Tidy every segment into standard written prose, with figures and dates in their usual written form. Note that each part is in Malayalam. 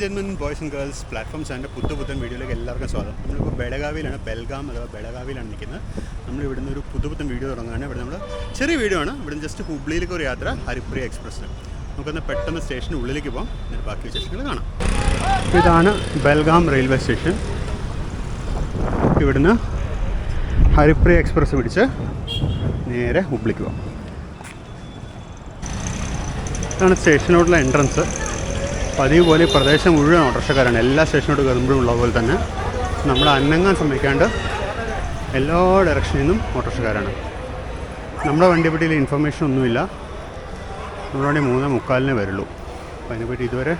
ജെന്മൻ ബോയ്സ് ആൻഡ് ഗേൾസ് പ്ലാറ്റ്ഫോം ചാനലിൻ്റെ പുത്തൻ വീഡിയോയിലേക്ക് എല്ലാവർക്കും സ്വാഗതം. നമ്മളിപ്പോൾ ബെളഗാവിയിലാണ്, ബെൽഗാം അഥവാ ബെളഗാവിയിലാണ് നിൽക്കുന്നത്. നമ്മൾ ഇവിടുന്ന് ഒരു പുത്തൻ വീഡിയോ തുടങ്ങുകയാണ്. ഇവിടെ നമ്മൾ ചെറിയ വീഡിയോ ആണ്. ഇവിടുന്ന് ജസ്റ്റ് ഹുബ്ലിയിലേക്ക് ഒരു യാത്ര, ഹരിപ്രിയ എക്സ്പ്രസ്സിൽ. നമുക്കൊന്ന് പെട്ടെന്ന് സ്റ്റേഷന് ഉള്ളിലേക്ക് പോകാം, എന്നിട്ട് ബാക്കി വിശേഷങ്ങൾ കാണാം. ഇതാണ് ബെൽഗാം റെയിൽവേ സ്റ്റേഷൻ. ഇവിടുന്ന് ഹരിപ്രിയ എക്സ്പ്രസ് പിടിച്ച് നേരെ ഹുബ്ലിക്ക് പോകാം. ഇതാണ് സ്റ്റേഷനോടുള്ള എൻട്രൻസ്. പതിവ് പോലെ ഈ പ്രദേശം മുഴുവൻ ഓട്ടോറിക്ഷക്കാരാണ്. എല്ലാ സ്റ്റേഷനോട് കയറുമ്പോഴും ഉള്ള പോലെ തന്നെ നമ്മളെ അനങ്ങാൻ സമ്മതിക്കാണ്ട് എല്ലാ ഡയറക്ഷനിൽ നിന്നും ഓട്ടോറിക്ഷക്കാരാണ്. നമ്മുടെ വണ്ടിയെപ്പറ്റിയിൽ ഇൻഫർമേഷൻ ഒന്നുമില്ല. നമ്മുടെ വണ്ടി 3:45 വരുള്ളൂ. അപ്പോൾ അതിനെപ്പറ്റി ഇതുവരെ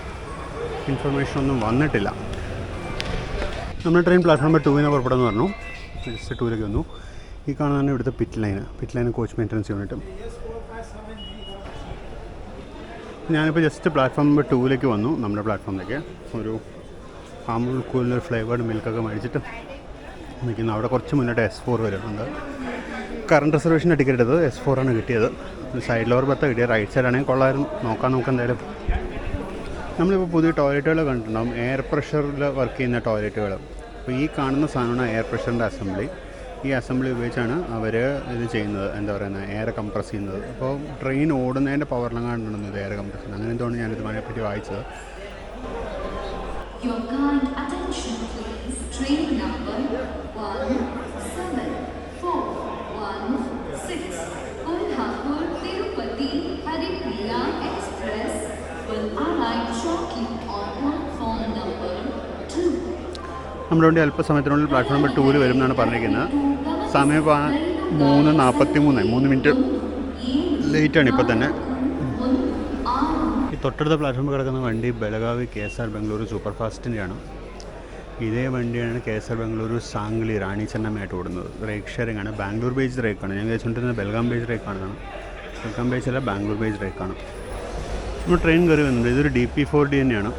ഇൻഫർമേഷൻ ഒന്നും വന്നിട്ടില്ല. നമ്മുടെ ട്രെയിൻ പ്ലാറ്റ്ഫോം നമ്പർ 2 പുറപ്പെടുന്നു പറഞ്ഞു. ജസ്റ്റ് 2ലേക്ക് വന്നു. ഈ കാണുന്നതാണ് ഇവിടുത്തെ പിറ്റ് ലൈൻ കോച്ച് മെയിൻ്റനൻസ് യൂണിറ്റും. ഞാനിപ്പോൾ ജസ്റ്റ് പ്ലാറ്റ്ഫോം നമ്പർ 2ലേക്ക് വന്നു. നമ്മുടെ പ്ലാറ്റ്ഫോമിലേക്ക് ഒരു അമൂൽ കൂളിൽ ഫ്ലേവേർഡ് മിൽക്കൊക്കെ മേടിച്ചിട്ട് നിൽക്കുന്നു. അവിടെ കുറച്ച് മുന്നോട്ട് S4 വരുന്നുണ്ട്. കറണ്ട് റിസർവേഷൻ്റെ ടിക്കറ്റ് എടുത്തത് S4 ആണ് കിട്ടിയത്. സൈഡ് ലോവർ ബർത്ത് കിട്ടിയത്. റൈറ്റ് സൈഡാണെങ്കിൽ കൊള്ളായിരുന്നു. നോക്കാം നമുക്ക് എന്തായാലും. നമ്മളിപ്പോൾ പുതിയ ടോയ്ലറ്റുകൾ കണ്ടിട്ടുണ്ടാകും, എയർ പ്രഷറിൽ വർക്ക് ചെയ്യുന്ന ടോയ്ലറ്റുകൾ. അപ്പോൾ ഈ കാണുന്ന സാധനമാണ് എയർ പ്രഷറിൻ്റെ അസംബ്ലി. ഈ അസംബ്ലി ഉപയോഗിച്ചാണ് അവർ ഇത് ചെയ്യുന്നത്, എന്താ പറയുന്നത്, എയർ കംപ്രസ് ചെയ്യുന്നത്. അപ്പോൾ ട്രെയിൻ ഓടുന്നതിൻ്റെ പവറിലെങ്ങാണ്ടുണ്ടെന്ന് ഇത് എയർ കംപ്രസ്. അങ്ങനെ എന്തുകൊണ്ട് ഞാനിത് അതിനെപ്പറ്റി വായിച്ചത്. നമ്മുടെ വണ്ടി അല്പസമയത്തിനുള്ളിൽ പ്ലാറ്റ്ഫോം നമ്പർ 2 വരും എന്നാണ് പറഞ്ഞിരിക്കുന്നത്. സമയം 3:43, 3 മിനിറ്റ് ലേറ്റാണ് ഇപ്പോൾ തന്നെ. ഈ തൊട്ടടുത്ത പ്ലാറ്റ്ഫോമിൽ കിടക്കുന്ന വണ്ടി ബെളഗാവി KSR ബംഗളൂരു സൂപ്പർ ഫാസ്റ്റിൻ്റെയാണ്. ഇതേ വണ്ടിയാണ് KSR ബംഗളൂരു സാംഗ്ലി റാണി ചെന്നമ്മയായിട്ട് ഓടുന്നത്. റേക്ക് ഷെയറിംഗ് ആണ്. ബാംഗ്ലൂർ ബേസ്ഡ് റേക്കാണ്. ഞാൻ വിചാരിച്ചുകൊണ്ടിരുന്നത് ബെൽഗാം ബേസ്ഡ് റേക്കാണെന്നാണ്. ബെൽഗാം ബേസ് അല്ല, ബാംഗ്ലൂർ ബേസ്ഡ് റേക്കാണ്. നമ്മൾ ട്രെയിൻ കയറി വന്നത് ഇതൊരു DP4D തന്നെയാണ്.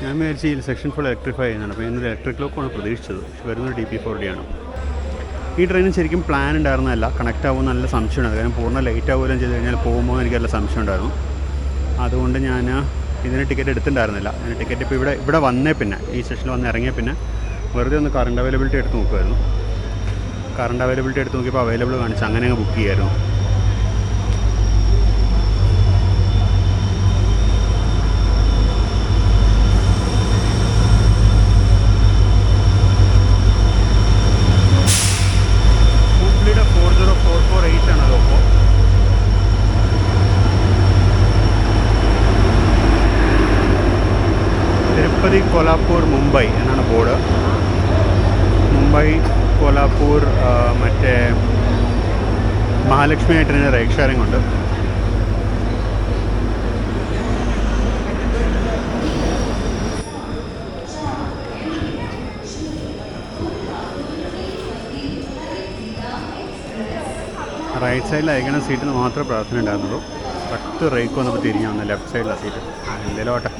ഞാൻ വിചാരിച്ച് ഈ സെക്ഷൻ ഫുൾ ഇലക്ട്രിഫൈ ചെയ്യുന്നതാണ്. അപ്പോൾ ഇന്നൊരു ഇലക്ട്രിക് ലോക്കാണ് പ്രതീക്ഷിച്ചത്. പക്ഷേ വരുന്നത് DP4D ആണ്. ഈ ട്രെയിനിന് ശരിക്കും പ്ലാൻ ഉണ്ടായിരുന്നതല്ല. കണക്റ്റ് ആകുമെന്ന് നല്ല സംശയമുണ്ട്. കാരണം പൂർണ്ണ ലേറ്റ് ആവുകയും ചെയ്ത് കഴിഞ്ഞാൽ പോകുമ്പോൾ എനിക്ക് നല്ല സംശയം ഉണ്ടായിരുന്നു. അതുകൊണ്ട് ഞാൻ ഇതിന് ടിക്കറ്റ് എടുത്തിട്ടുണ്ടായിരുന്നില്ല. അതിന് ടിക്കറ്റ് ഇപ്പോൾ ഇവിടെ വന്നേ പിന്നെ, ഈ സ്റ്റേഷനിൽ വന്ന് ഇറങ്ങിയ പിന്നെ വെറുതെ ഒന്ന് കറണ്ട് അവൈലബിലിറ്റി എടുത്ത് നോക്കുമായിരുന്നു. കറണ്ട് അവൈലബിലിറ്റി എടുത്ത് നോക്കിയപ്പോൾ അവൈലബിൾ കാണിച്ച് അങ്ങനെ അങ്ങ് ബുക്ക് ചെയ്യായിരുന്നു. കോലാപ്പൂർ മുംബൈ എന്നാണ് ബോർഡ്. മുംബൈ കോലാപ്പൂർ മറ്റേ മഹാലക്ഷ്മി ആയിട്ട് തന്നെ റൈറ്റ് ഷെയറിംഗ് ഉണ്ട്. റൈറ്റ് സൈഡിൽ അയക്കണ സീറ്റിന് മാത്രമേ പ്രാർത്ഥന ഉണ്ടായിരുന്നുള്ളൂ. കറക്റ്റ് റേക്ക് വന്നപ്പോൾ തിരിഞ്ഞു വന്നു ലെഫ്റ്റ് സൈഡിലാണ് സീറ്റ്. എന്തെങ്കിലും ഓട്ടെ.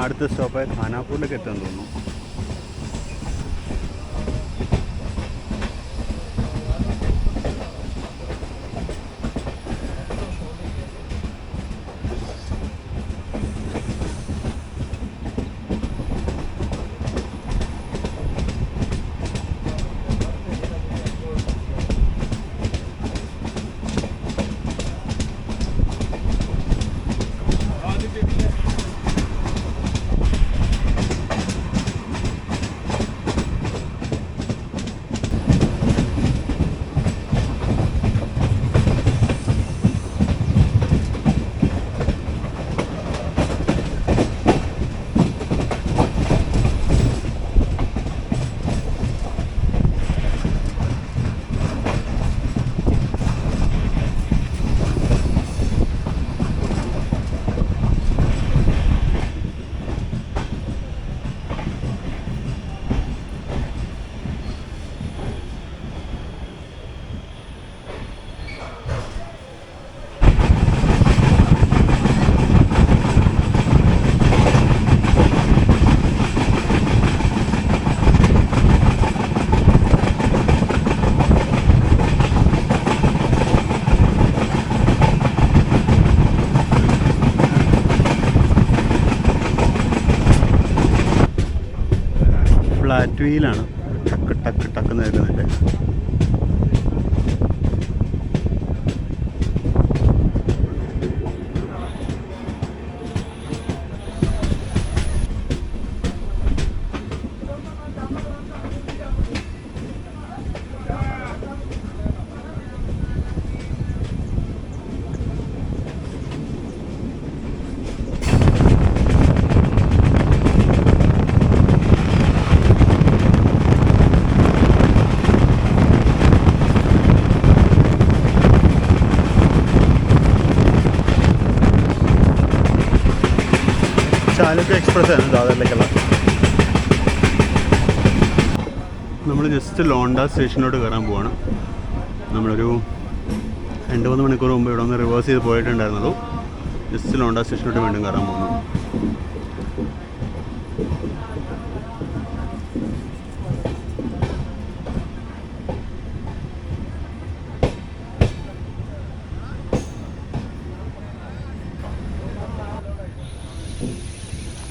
അടുത്ത സ്റ്റോപ്പായ ഖാനാപൂരിലേക്ക് എത്താൻ തോന്നുന്നു. ലാസ്റ്റ് വീലാണ് ടക്ക് ടക്ക് ടക്ക് നിൽക്കുന്നുണ്ട്. ചാലക്കുടി എക്സ്പ്രസ് ആണ് ദാദറിലേക്കുള്ള. നമ്മൾ ജസ്റ്റ് ലോണ്ട സ്റ്റേഷനിലോട്ട് കയറാൻ പോവാണ്. നമ്മളൊരു 2-3 മണിക്കൂർ മുമ്പ് ഇവിടെ ഒന്ന് റിവേഴ്സ് ചെയ്ത് പോയിട്ടുണ്ടായിരുന്നുള്ളൂ. ജസ്റ്റ് ലോണ്ട സ്റ്റേഷനിലോട്ട് വീണ്ടും കയറാൻ പോകുന്നു.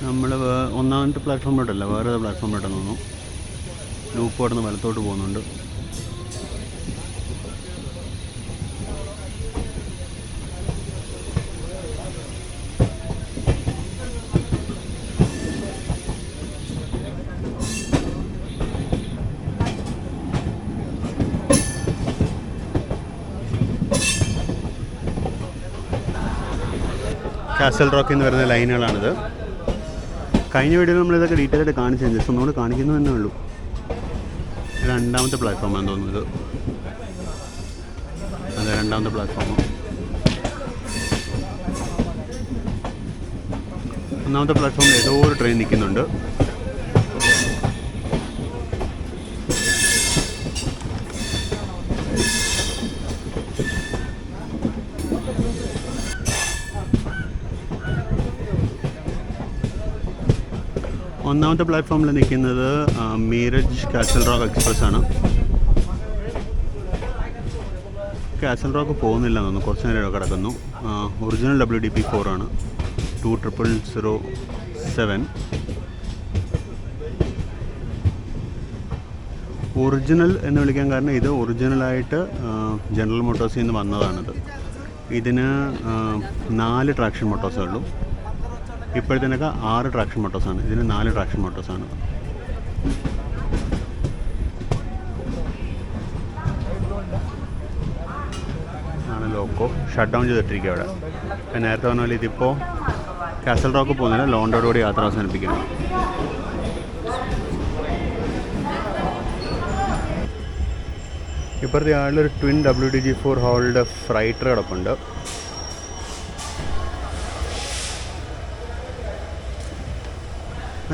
നമ്മൾ ഒന്നാമത്തെ പ്ലാറ്റ്ഫോമിലോട്ടല്ല, വേറെ പ്ലാറ്റ്ഫോമിലോട്ടെന്ന് തോന്നുന്നു. ലൂപ്പ് കടന്ന് വലത്തോട്ട് പോകുന്നുണ്ട്. കാസൽ റോക്കിൽ നിന്ന് വരുന്ന ലൈനുകളാണിത്. കഴിഞ്ഞ വീഡിയോയിൽ നമ്മളിതൊക്കെ ഡീറ്റെയിൽ ആയിട്ട് കാണിച്ചു, ജസ്റ്റ് ഒന്നുകൂടെ കാണിക്കുന്നു തന്നെ ഉള്ളൂ. രണ്ടാമത്തെ പ്ലാറ്റ്ഫോമാണ് തോന്നുന്നത്. അതെ, രണ്ടാമത്തെ പ്ലാറ്റ്ഫോം. ഒന്നാമത്തെ പ്ലാറ്റ്ഫോമിൽ ഏതോ ഒരു ട്രെയിൻ നിൽക്കുന്നുണ്ട്. ഒന്നാമത്തെ പ്ലാറ്റ്ഫോമിൽ നിൽക്കുന്നത് മീരജ് കാസൽ റോക്ക് എക്സ്പ്രസ് ആണ്. കാസൽ റോക്ക് പോകുന്നില്ല എന്ന് തോന്നുന്നു, കുറച്ച് നേരം കിടക്കുന്നു. ഒറിജിനൽ WDP4 ആണ്, 20007. ഒറിജിനൽ എന്ന് വിളിക്കാൻ കാരണം ഇത് ഒറിജിനലായിട്ട് ജനറൽ മോട്ടോഴ്സിൽ നിന്ന് വന്നതാണിത്. ഇതിന് 4 ട്രാക്ഷൻ മോട്ടോഴ്സേ ഉള്ളൂ. ഇപ്പോഴത്തേനൊക്കെ 6 ട്രാക്ഷൻ മോട്ടോഴ്സാണ്, ഇതിന് 4 ട്രാക്ഷൻ മോട്ടോഴ്സാണ്. ആണ് ലോക്കോ ഷട്ട് ഡൗൺ ചെയ്തിട്ടിരിക്കുക അവിടെ. നേരത്തെ പറഞ്ഞ പോലെ ഇതിപ്പോൾ കാസൽ റോക്ക് പോകുന്നില്ല, ലോണ്ടോടുകൂടി യാത്ര അവസാനിപ്പിക്കണം. ഇപ്പോഴത്തെ ആളിലൊരു ട്വിൻ WDG4 ഹോൾഡ് ഫ്രൈറ്റർ കിടപ്പുണ്ട്.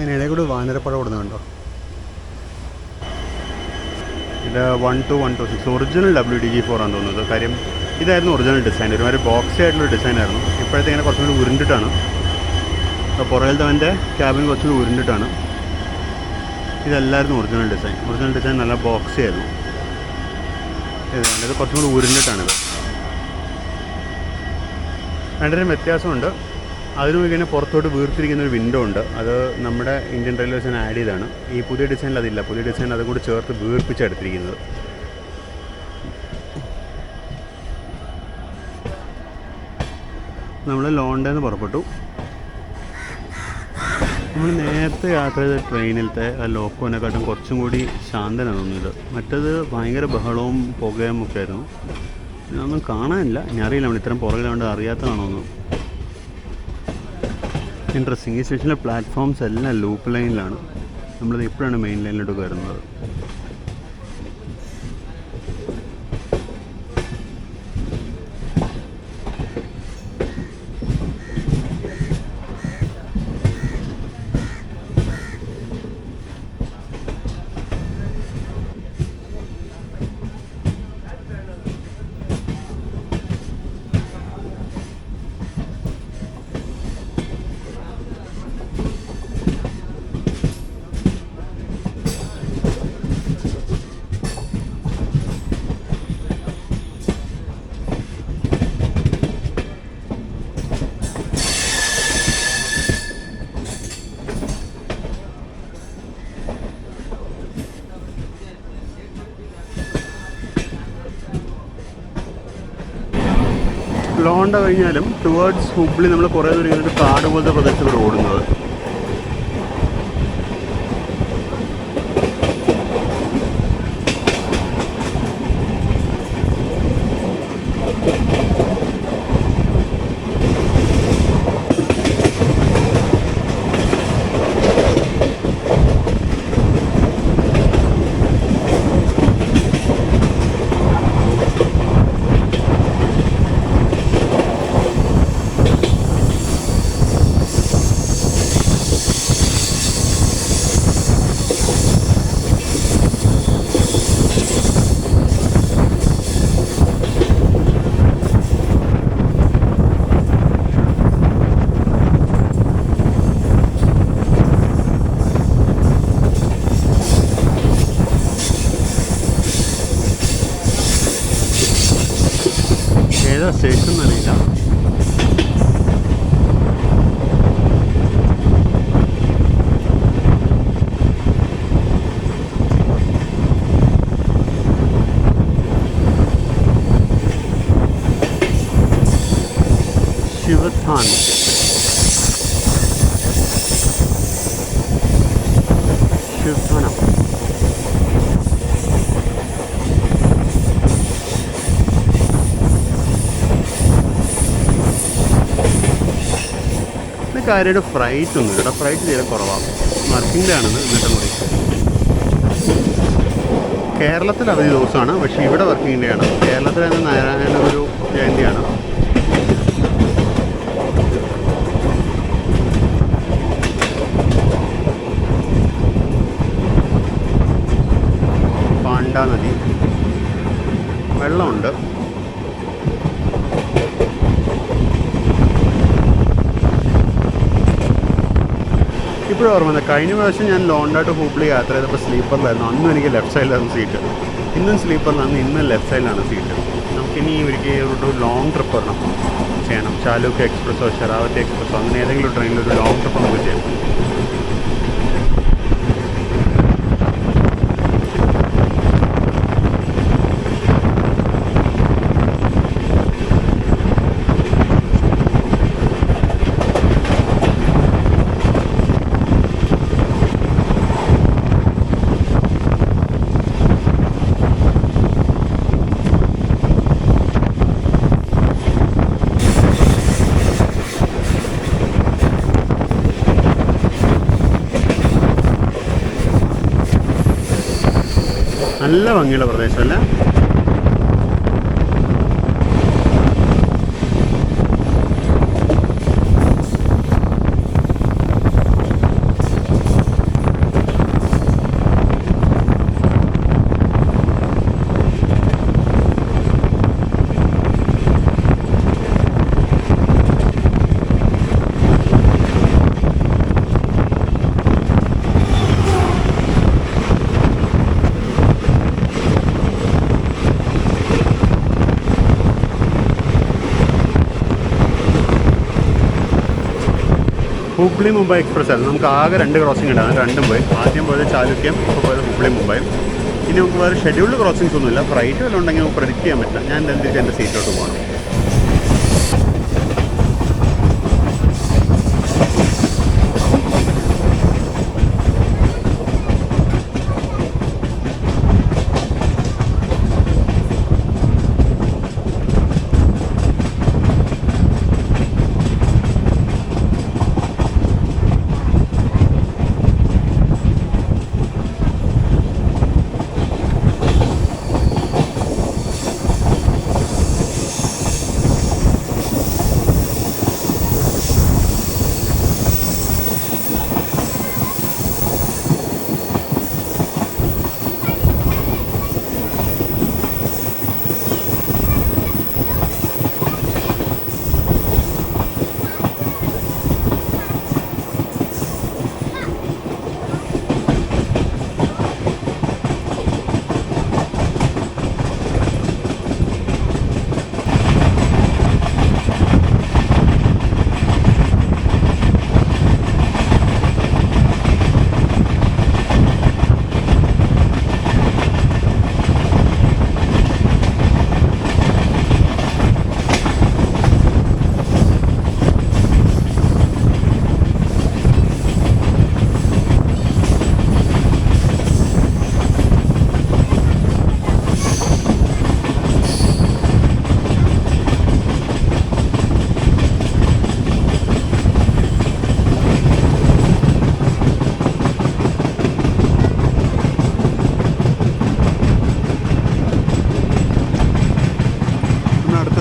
അതിനിടയിൽ കൂടി വാനരപ്പഴം കൊടുക്കുന്നുണ്ടോ. ഇത് 12126 ഒറിജിനൽ WDG4 ആണെന്ന് തോന്നുന്നത്. കാര്യം ഇതായിരുന്നു ഒറിജിനൽ ഡിസൈൻ, ഒരുമാതിരി ബോക്സി ആയിട്ടുള്ള ഡിസൈനായിരുന്നു. ഇപ്പോഴത്തെ ഇങ്ങനെ കുറച്ചും കൂടി ഉരുണ്ടിട്ടാണ്. പുറകിലത്തെ അവൻ്റെ ക്യാബിൻ കുറച്ചും കൂടി ഉരുണ്ടിട്ടാണ്. ഇതല്ലായിരുന്നു ഒറിജിനൽ ഡിസൈൻ. ഒറിജിനൽ ഡിസൈൻ നല്ല ബോക്സി ആയിരുന്നു. ഇത് കുറച്ചും കൂടി ഉരുണ്ടിട്ടാണിത്. രണ്ടിനും വ്യത്യാസമുണ്ട്. അതിനും ഇങ്ങനെ പുറത്തോട്ട് വീർത്തിരിക്കുന്ന ഒരു വിൻഡോ ഉണ്ട്. അത് നമ്മുടെ ഇന്ത്യൻ റെയിൽവേസിന് ആഡ് ചെയ്താണ്. ഈ പുതിയ ഡിസൈനിൽ അതില്ല. പുതിയ ഡിസൈൻ അതും കൂടി ചേർത്ത് വീർപ്പിച്ചെടുത്തിരിക്കുന്നത്. നമ്മൾ ലോണ്ടയിൽ നിന്ന് പുറപ്പെട്ടു. നമ്മൾ നേരത്തെ യാത്ര ചെയ്ത ട്രെയിനിലത്തെ ആ ലോക്കോനെക്കാട്ടും കുറച്ചും കൂടി ശാന്തനാണ് തോന്നിയത്. മറ്റത് ഭയങ്കര ബഹളവും പുകയും ഒക്കെ ആയിരുന്നു. ഇതൊന്നും കാണാനില്ല. ഞാൻ അറിയില്ല, നമ്മൾ ഇത്രയും പുറകിലാണ്ട് അറിയാത്തതാണോന്ന്. ഇൻട്രസ്റ്റിംഗ്. ഈ സ്റ്റേഷനിലെ പ്ലാറ്റ്ഫോംസ് എല്ലാം ലൂപ്പ് ലൈനിലാണ്. നമ്മളത് ഇപ്പോഴാണ് മെയിൻ ലൈനിലോട്ട് കയറുന്നത്. ലോണ്ട കഴിഞ്ഞാലും ടുവേർഡ്സ് ഹുബ്ലി നമ്മൾ കുറേ ദൂരം ഇങ്ങനെ കാട് പോലത്തെ പ്രദേശത്തൂടെ ഓടുന്നത്. ഏതാ സ്റ്റേഷൻ എന്നറിയില്ല. ശിവസ്ഥാൻ ശിവസ്ഥാനം. കാര്യമായിട്ട് ഫ്രൈറ്റ് ഒന്നും ഇവിടെ ഫ്രൈറ്റ് തീരെ കുറവാണ്. വർക്കിംഗ് ഡേ ആണെന്ന് ഇന്നത്തെ മുറി. കേരളത്തിൽ അവധി ദിവസമാണ്, പക്ഷേ ഇവിടെ വർക്കിംഗ് ഡേ ആണ്. കേരളത്തിൽ നാരായണ ഒരു ജയന്തിയാണ്. പാണ്ഡ നദി, വെള്ളമുണ്ട്. ഇപ്പോഴും ഓർമ്മ, കഴിഞ്ഞ പ്രാവശ്യം ഞാൻ ലോണ്ട ടു ഹുബ്ലി യാത്ര ചെയ്തപ്പോൾ സ്ലീപ്പറിലായിരുന്നു. അന്നും എനിക്ക് ലെഫ്റ്റ് സൈഡിലായിരുന്നു സീറ്റ്. ഇന്നും സ്ലീപ്പറിലാണ്, ഇന്നും ലെഫ്റ്റ് സൈഡിലാണ് സീറ്റ്. നമുക്കിനി ഒരിക്കൽ ഒരു ലോങ് ട്രിപ്പ് വരണം ചെയ്യണം. ചാലൂക്ക് എക്സ്പ്രസ്സോ ശരാവതി എക്സ്പ്രസ്സോ അങ്ങനെ ഏതെങ്കിലും ട്രെയിനിലൊരു ലോങ് ട്രിപ്പ് നമുക്ക് ചെയ്യാം. നല്ല ഭംഗിയുള്ള പ്രദേശമല്ലേ? ഹുബ്ലി മുംബൈ എക്സ്പ്രസ് ആയിരുന്നു. നമുക്ക് ആകെ 2 ക്രോസിംഗ് ഉണ്ടായിരുന്നു. രണ്ടും പോയി. ആദ്യം പോയത് ചാലുക്യം, ഇപ്പോൾ പോയത് ഹുബ്ലി മുംബൈ. ഇനി നമുക്ക് വേറെ ഷെഡ്യൂൾഡ് ക്രോസിംഗ്സ് ഒന്നുമില്ല. ഫ്ലൈറ്റ് വല്ലതും ഉണ്ടെങ്കിൽ നമുക്ക് പ്രെഡിക്റ്റ് ചെയ്യാൻ പറ്റില്ല. ഞാൻ എന്തായാലും തിരിച്ച് എൻ്റെ സീറ്റിലോട്ട് പോകണം.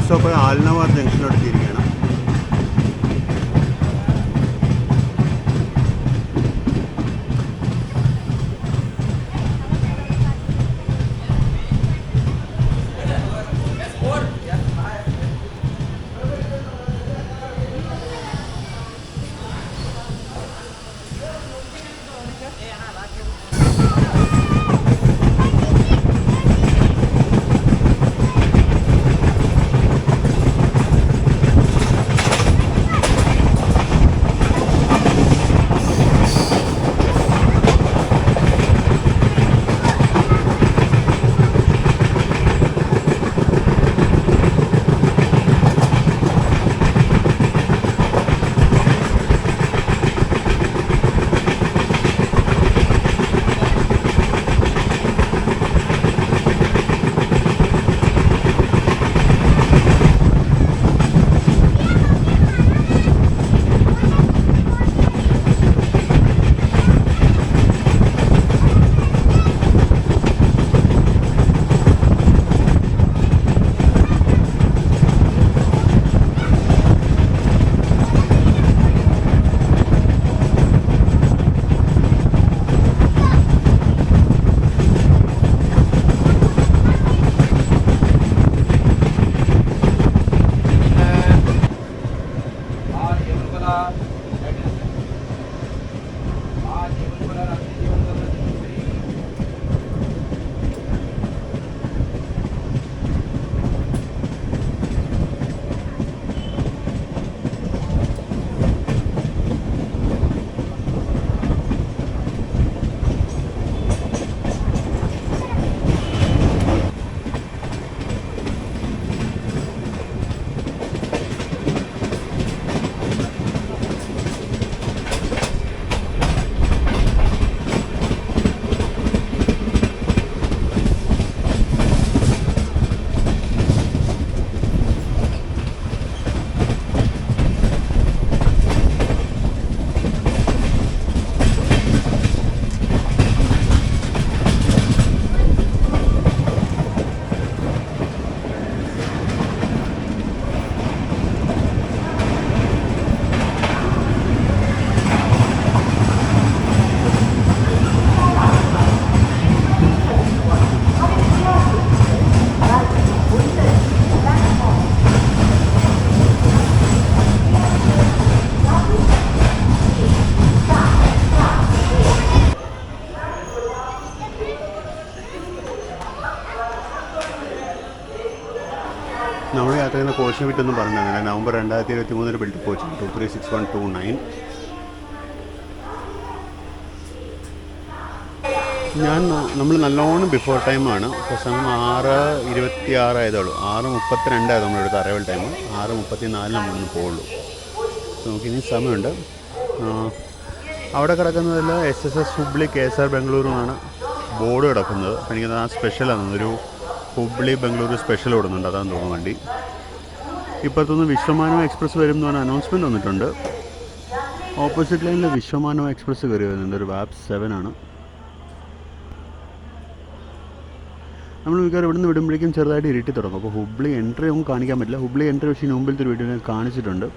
സ്റ്റോപ്പ് ആൽനവാർ ജംഗ്ഷനോട് തിരികണം. നമ്മൾ യാത്ര ചെയ്യുന്ന കോച്ചിനെ പറ്റൊന്നും പറഞ്ഞില്ല. November 2023 build coach 236129. നമ്മൾ നല്ലോണം ബിഫോർ ടൈമാണ്. ഇപ്പോൾ സമയം 6:26 ആയതുള്ളൂ. 6:32 ആയത് നമ്മളെടുത്ത് അറൈവൽ ടൈം. 6:34 നമ്മളൊന്ന് പോകുള്ളൂ. നമുക്കിനി സമയമുണ്ട്. അവിടെ കിടക്കുന്നതിൽ SSS ഹുബ്ലി KSR ബംഗളൂരു എന്നാണ് ബോർഡ് കിടക്കുന്നത്. അപ്പോൾ എനിക്കത് ആ സ്പെഷ്യലാണ്, ഒരു ഹുബ്ലി ബംഗളൂരു സ്പെഷ്യൽ ഓടുന്നുണ്ട്, അതാണ് തോന്നുന്നു വണ്ടി. ഇപ്പോഴത്തൊന്ന് വിശ്വമാനവ എക്സ്പ്രസ് വരും എന്ന് പറഞ്ഞ അനൗൺസ്മെൻറ്റ് വന്നിട്ടുണ്ട്. ഓപ്പോസിറ്റ് ലൈനിൽ വിശ്വമാനവ എക്സ്പ്രസ് കയറി വരുന്നുണ്ട്. ഒരു വാപ്പ് 7 ആണ്. നമ്മൾ മിക്കവാറും ഇവിടുന്ന് വിടുമ്പോഴേക്കും ചെറുതായിട്ട് ഇരുട്ടി തുടങ്ങും. അപ്പോൾ ഹുബ്ലി എൻട്രി ഒന്നും കാണിക്കാൻ പറ്റില്ല. ഹുബ്ലി എൻട്രി പക്ഷേ മുമ്പിലത്തെ ഒരു വീഡിയോ കാണിച്ചിട്ടുണ്ട്.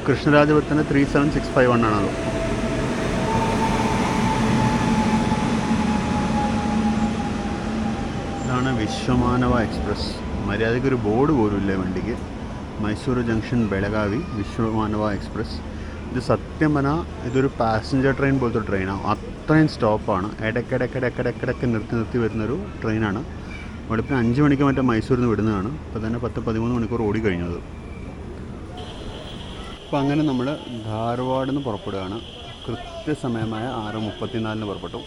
കൃഷ്ണരാജപുരത്തിന് 3761 ആണ്. ഇതാണ് വിശ്വമാനവ എക്സ്പ്രസ്. മര്യാദയ്ക്കൊരു ബോർഡ് പോലും ഇല്ല വണ്ടിക്ക്. Mysore junction Belagavi Vishwamanava express. ഇത് സത്യം പറഞ്ഞാൽ ഇതൊരു പാസഞ്ചർ ട്രെയിൻ പോലത്തെ ട്രെയിനാണ്. അത്രയും സ്റ്റോപ്പാണ്. ഇടയ്ക്കിടയ്ക്ക് നിർത്തി വരുന്നൊരു ട്രെയിനാണ്. വെളുപ്പിന് 5 മണിക്ക് മറ്റേ മൈസൂരിൽ നിന്ന് വിടുന്നതാണ്. ഇപ്പോൾ തന്നെ 10-13 മണിക്കൂർ ഓടിക്കഴിഞ്ഞത്. അപ്പോൾ അങ്ങനെ നമ്മൾ ധാർവാഡിൽ നിന്ന് പുറപ്പെടുകയാണ്. കൃത്യസമയമായ 6:34 പുറപ്പെട്ടു.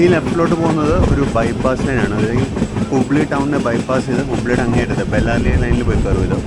ഈ ലെഫ്റ്റിലോട്ട് പോകുന്നത് ഒരു ബൈപ്പാസ് ലൈനാണ്. അത് ഈ ഹുബ്ലി ടൗണിനെ ബൈപ്പാസ് ചെയ്ത് ഹുബ്ലിയുടെ അങ്ങേറ്റത്ത് ബെല്ലാർലി ലൈനിൽ പോയി കയറും ഇത്.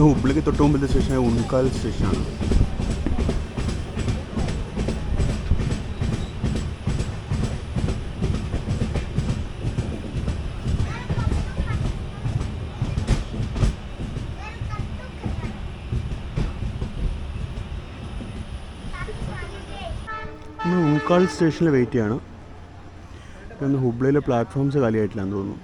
ഹുബ്ലിക്ക് തൊട്ട് മുമ്പിലത്തെ സ്റ്റേഷൻ ഉൺകാൽ സ്റ്റേഷനാണ്. നമ്മൾ ഉൺകാൽ സ്റ്റേഷനിൽ വെയിറ്റ് ചെയ്യണം. ഇന്ന് ഹുബ്ലിയിലെ പ്ലാറ്റ്ഫോംസ് കാലിയായിട്ടില്ലാന്ന് തോന്നുന്നു.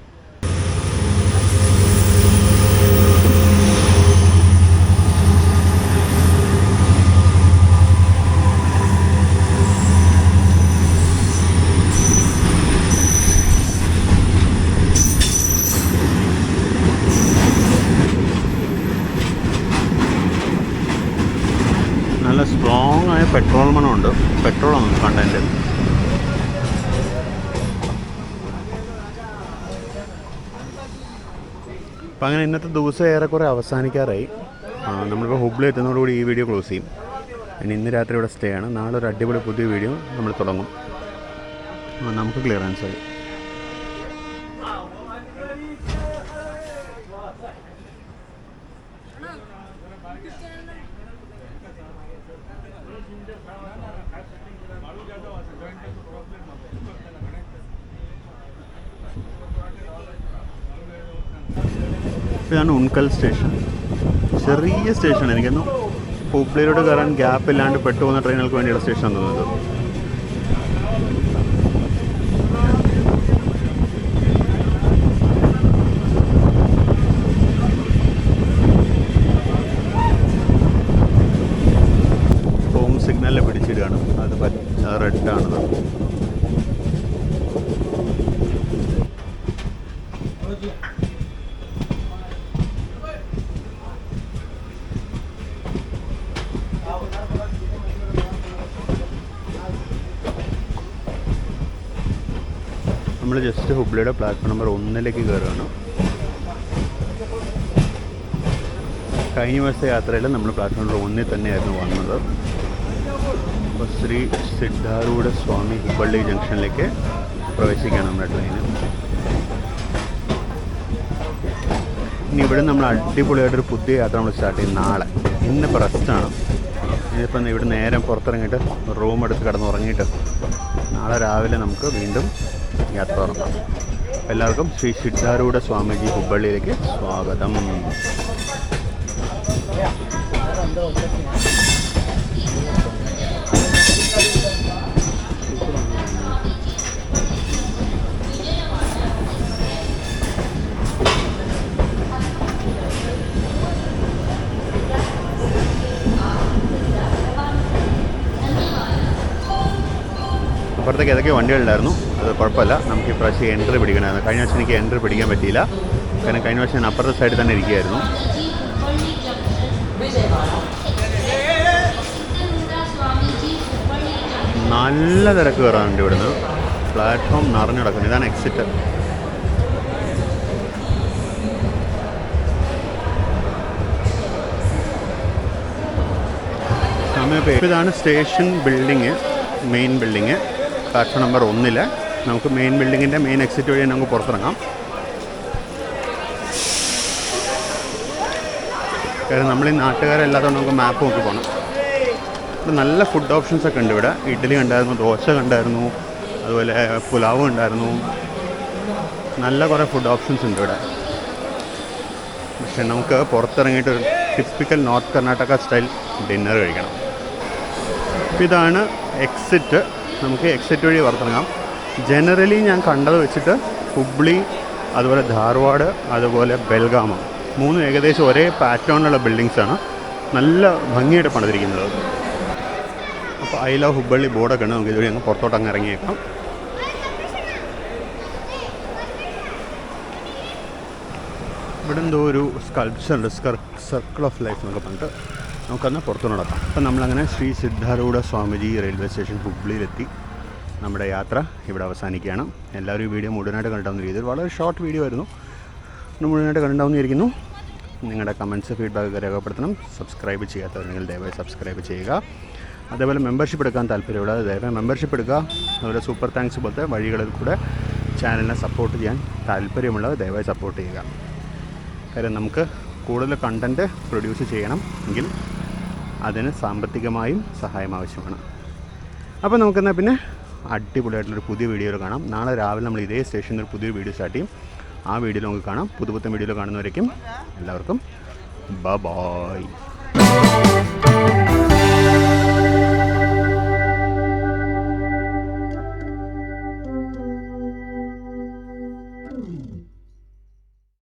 നല്ല സ്ട്രോങ് ആയ പെട്രോൾ മണമുണ്ട്. പെട്രോളാണ് കണ്ടന്റ്. അപ്പം അങ്ങനെ ഇന്നത്തെ ദിവസം ഏറെക്കുറെ അവസാനിക്കാറായി. നമ്മളിപ്പോൾ ഹുബ്ലി എത്തുന്നതോടുകൂടി ഈ വീഡിയോ ക്ലോസ് ചെയ്യും. ഇന്ന് രാത്രി ഇവിടെ സ്റ്റേ ആണ്. നാളെ ഒരു അടിപൊളി പുതിയ വീഡിയോ നമ്മൾ തുടങ്ങും. നമുക്ക് ക്ലിയറൻസ് ആയി. ഇതാണ് ഉൺകൽ സ്റ്റേഷൻ. ചെറിയ സ്റ്റേഷൻ. എനിക്കൊന്നും ഹുബ്ലിയിലോട്ട് കയറാൻ ഗ്യാപ്പ് ഇല്ലാണ്ട് പെട്ടുപോകുന്ന ട്രെയിനുകൾക്ക് വേണ്ടിയുള്ള സ്റ്റേഷൻ തോന്നുന്നത്. ഹോം സിഗ്നലിൽ പിടിച്ചിടുകയാണ്. അത് റെഡാണത്. നമ്മൾ ജസ്റ്റ് ഹുബ്ലിയുടെ പ്ലാറ്റ്ഫോം നമ്പർ 1 കയറുകയാണ്. കഴിഞ്ഞ വർഷത്തെ യാത്രയിൽ നമ്മൾ പ്ലാറ്റ്ഫോം നമ്പർ 1 തന്നെയായിരുന്നു വന്നത്. അപ്പോൾ ശ്രീ സിദ്ധാരൂഢ സ്വാമി ഹുബ്ബള്ളി ജംഗ്ഷനിലേക്ക് പ്രവേശിക്കുകയാണ് നമ്മുടെ ട്രെയിന്. ഇനി ഇവിടെ നമ്മൾ അടിപൊളിയായിട്ടൊരു പുതിയ യാത്ര നമ്മൾ സ്റ്റാർട്ട് ചെയ്യും നാളെ. ഇന്നിപ്പോൾ റെസ്റ്റാണ്. ഇനിയിപ്പം ഇവിടെ നേരെ പുറത്തിറങ്ങിയിട്ട് റൂം എടുത്ത് കിടന്നുറങ്ങിയിട്ട് നാളെ രാവിലെ നമുക്ക് വീണ്ടും യാത്ര തുടങ്ങാം. എല്ലാവർക്കും ശ്രീ സിദ്ധാരൂഢ സ്വാമിജി ഹുബ്ബള്ളിയിലേക്ക് സ്വാഗതം. അപ്പുറത്തേക്ക് ഏതൊക്കെ വണ്ടികളുണ്ടായിരുന്നു. അത് കുഴപ്പമില്ല. നമുക്ക് ഇപ്രാവശ്യം എൻട്രി പിടിക്കണമായിരുന്നു. കഴിഞ്ഞ വർഷം എനിക്ക് എൻട്രി പിടിക്കാൻ പറ്റിയില്ല. കാരണം കഴിഞ്ഞ വർഷം ഞാൻ അപ്പുറത്തെ സൈഡിൽ തന്നെ ഇരിക്കുകയായിരുന്നു. നല്ല തിരക്ക് കയറാനുണ്ട് ഇവിടുന്ന്. പ്ലാറ്റ്ഫോം നിറഞ്ഞു കിടക്കുന്നു. ഇതാണ് എക്സിറ്റ്. ഇതാണ് station building, main building, platform number 1. നമുക്ക് മെയിൻ ബിൽഡിങ്ങിൻ്റെ മെയിൻ എക്സിറ്റ് വഴി നമുക്ക് പുറത്തിറങ്ങാം. കാരണം നമ്മൾ ഈ നാട്ടുകാരല്ലാത്തതുകൊണ്ട് നമുക്ക് മാപ്പ് നോക്കി പോകണം. ഇവിടെ നല്ല ഫുഡ് ഓപ്ഷൻസ് ഒക്കെ ഉണ്ട്. ഇവിടെ ഇഡ്ഡലി കണ്ടായിരുന്നു, ദോശ കണ്ടായിരുന്നു, അതുപോലെ പുലാവ് ഉണ്ടായിരുന്നു. നല്ല കുറേ ഫുഡ് ഓപ്ഷൻസ് ഉണ്ട് ഇവിടെ. പക്ഷെ നമുക്ക് പുറത്തിറങ്ങിയിട്ട് ഒരു typical north Karnataka style dinner കഴിക്കണം. അപ്പോൾ ഇതാണ് എക്സിറ്റ്. നമുക്ക് എക്സിറ്റ് വഴി പുറത്തിറങ്ങാം. ജനറലി ഞാൻ കണ്ടത് വെച്ചിട്ട് ഹുബ്ലി, അതുപോലെ ധാർവാഡ്, അതുപോലെ ബെൽഗാം, മൂന്നും ഏകദേശം ഒരേ പാറ്റേണിലുള്ള ബിൽഡിങ്സാണ്. നല്ല ഭംഗിയായിട്ട് പണിതിരിക്കുന്നത്. അപ്പോൾ ഐ ലവ് ഹുബ്ബള്ളി ബോർഡൊക്കെ ഉണ്ട്. നമുക്ക് ഇതുവഴി അങ്ങ് പുറത്തോട്ട് അങ്ങ് ഇറങ്ങിയേക്കാം. ഇവിടെ എന്തോ ഒരു സ്കൾപ്ചർ ഉണ്ട്, സർക്കിൾ ഓഫ് ലൈഫ് എന്നൊക്കെ പറഞ്ഞിട്ട്. നമുക്കന്ന് പുറത്തുനിന്ന് നടക്കാം. അപ്പം നമ്മളങ്ങനെ ശ്രീ സിദ്ധാരൂഢ സ്വാമിജി റെയിൽവേ സ്റ്റേഷൻ ഹുബ്ലിയിലെത്തി. നമ്മുടെ യാത്ര ഇവിടെ അവസാനിക്കുകയാണ്. എല്ലാവരും ഈ വീഡിയോ മുഴുവനായിട്ട് കണ്ടാവുന്ന രീതിയിൽ വളരെ ഷോർട്ട് വീഡിയോ ആയിരുന്നു. മുഴുവനായിട്ട് കണ്ടാവുന്നതായിരിക്കുന്നു. നിങ്ങളുടെ കമൻറ്റ്സ്, ഫീഡ്ബാക്ക് രേഖപ്പെടുത്തണം. സബ്സ്ക്രൈബ് ചെയ്യാത്തവരെങ്കിൽ ദയവായി സബ്സ്ക്രൈബ് ചെയ്യുക. അതേപോലെ മെമ്പർഷിപ്പ് എടുക്കാൻ താല്പര്യമുള്ള ദയവായി മെമ്പർഷിപ്പ് എടുക്കുക. അതുപോലെ സൂപ്പർ താങ്ക്സ് പോലത്തെ വഴികളിൽ കൂടെ ചാനലിനെ സപ്പോർട്ട് ചെയ്യാൻ താല്പര്യമുള്ളത് ദയവായി സപ്പോർട്ട് ചെയ്യുക. കാര്യം നമുക്ക് കൂടുതൽ കണ്ടൻറ്റ് പ്രൊഡ്യൂസ് ചെയ്യണം എങ്കിൽ അതിന് സാമ്പത്തികമായും സഹായം ആവശ്യമാണ്. അപ്പോൾ നമുക്കെന്നാൽ പിന്നെ അടിപൊളിയായിട്ടുള്ളൊരു പുതിയ വീഡിയോയിൽ കാണാം. നാളെ രാവിലെ നമ്മൾ ഇതേ സ്റ്റേഷനിൽ ഒരു പുതിയൊരു വീഡിയോ സ്റ്റാർട്ട് ചെയ്യും. ആ വീഡിയോയിൽ നമുക്ക് കാണാം. പുതുപുത്തൻ വീഡിയോയിൽ കാണുന്നവരേക്കും എല്ലാവർക്കും ബൈ.